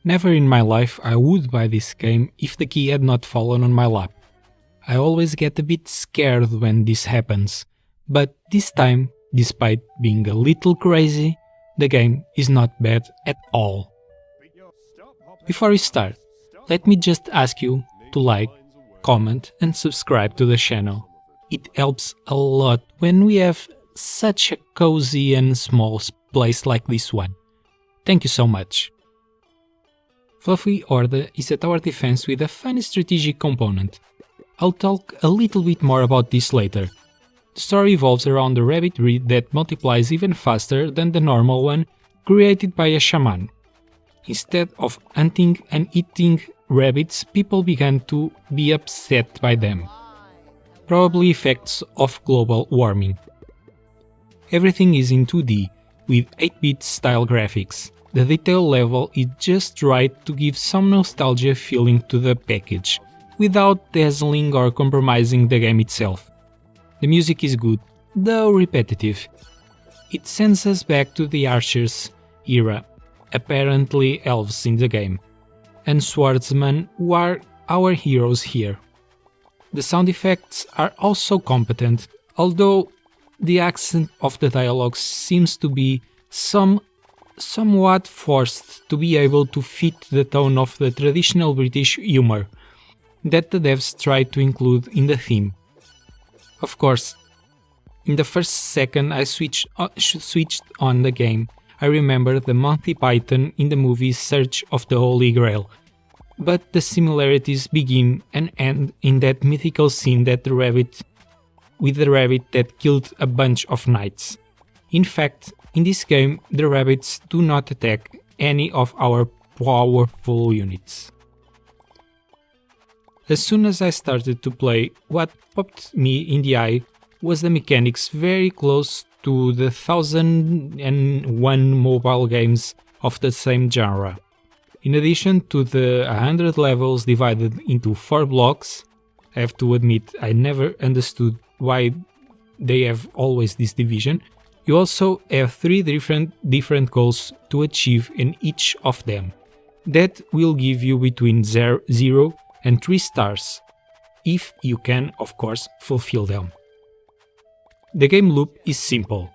Never in my life I would buy this game if the key had not fallen on my lap. I always get a bit scared when this happens, but this time, despite being a little crazy, the game is not bad at all. Before we start, let me just ask you to like, comment and subscribe to the channel. It helps a lot when we have such a cozy and small place like this one. Thank you so much. Fluffy Horde is a tower defense with a fun strategic component. I'll talk a little bit more about this later. The story revolves around a rabbit breed that multiplies even faster than the normal one created by a shaman. Instead of hunting and eating rabbits, people began to be upset by them. Probably effects of global warming. Everything is in 2D, with 8-bit style graphics. The detail level is just right to give some nostalgia feeling to the package, without dazzling or compromising the game itself. The music is good, though repetitive. It sends us back to the archers era, apparently elves in the game, and swordsmen who are our heroes here. The sound effects are also competent, although the accent of the dialogue seems to be somewhat forced to be able to fit the tone of the traditional British humour that the devs tried to include in the theme. Of course, in the first second I switched on the game, I remember the Monty Python in the movie Search of the Holy Grail, but the similarities begin and end in that mythical scene with the rabbit that killed a bunch of knights. In fact, in this game, the rabbits do not attack any of our powerful units. As soon as I started to play, what popped me in the eye was the mechanics very close to the 1001 mobile games of the same genre. In addition to the 100 levels divided into 4 blocks, I have to admit I never understood why they have always this division. You also have 3 different goals to achieve in each of them. That will give you between 0 and 3 stars, if you can, of course, fulfill them. The game loop is simple.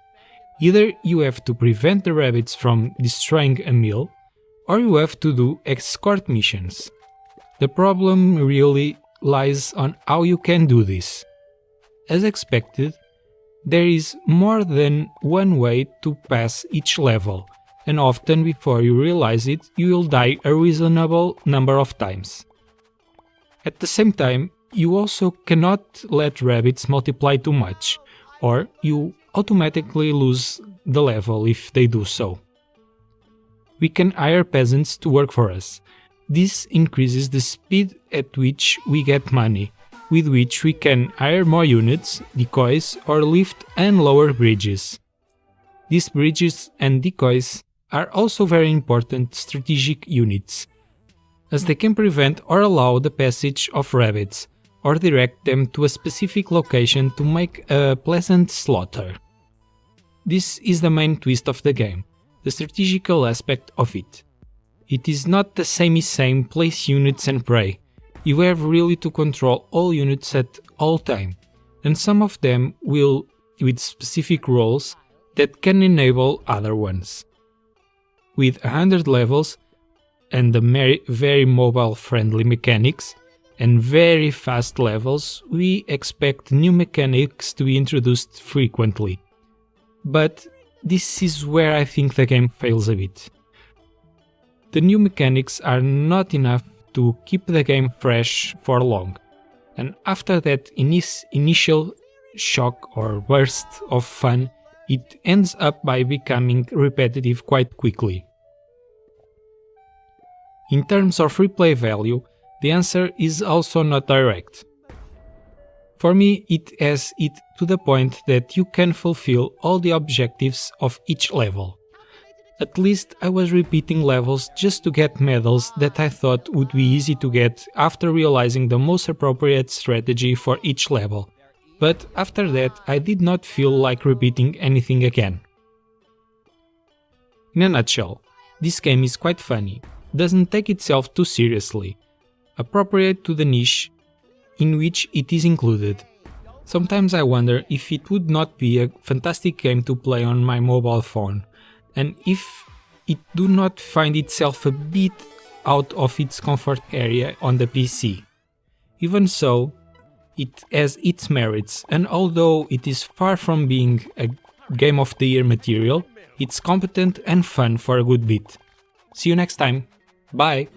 Either you have to prevent the rabbits from destroying a mill, or you have to do escort missions. The problem really lies on how you can do this. As expected, there is more than one way to pass each level, and often before you realize it, you will die a reasonable number of times. At the same time, you also cannot let rabbits multiply too much, or you automatically lose the level if they do so. We can hire peasants to work for us. This increases the speed at which we get money, with which we can hire more units, decoys, or lift and lower bridges. These bridges and decoys are also very important strategic units, as they can prevent or allow the passage of rabbits, or direct them to a specific location to make a pleasant slaughter. This is the main twist of the game, the strategical aspect of it. It is not the same place units and pray. You have really to control all units at all time, and some of them will with specific roles that can enable other ones. With 100 levels and the very mobile-friendly mechanics and very fast levels, we expect new mechanics to be introduced frequently. But this is where I think the game fails a bit. The new mechanics are not enough to keep the game fresh for long, and after that initial shock or burst of fun, it ends up by becoming repetitive quite quickly. In terms of replay value, the answer is also not direct. For me, it has it to the point that you can fulfill all the objectives of each level. At least I was repeating levels just to get medals that I thought would be easy to get after realizing the most appropriate strategy for each level, but after that I did not feel like repeating anything again. In a nutshell, this game is quite funny, doesn't take itself too seriously, appropriate to the niche in which it is included. Sometimes I wonder if it would not be a fantastic game to play on my mobile phone, and if it do not find itself a bit out of its comfort area on the PC. Even so, it has its merits, and although it is far from being a Game of the Year material, it's competent and fun for a good bit. See you next time. Bye!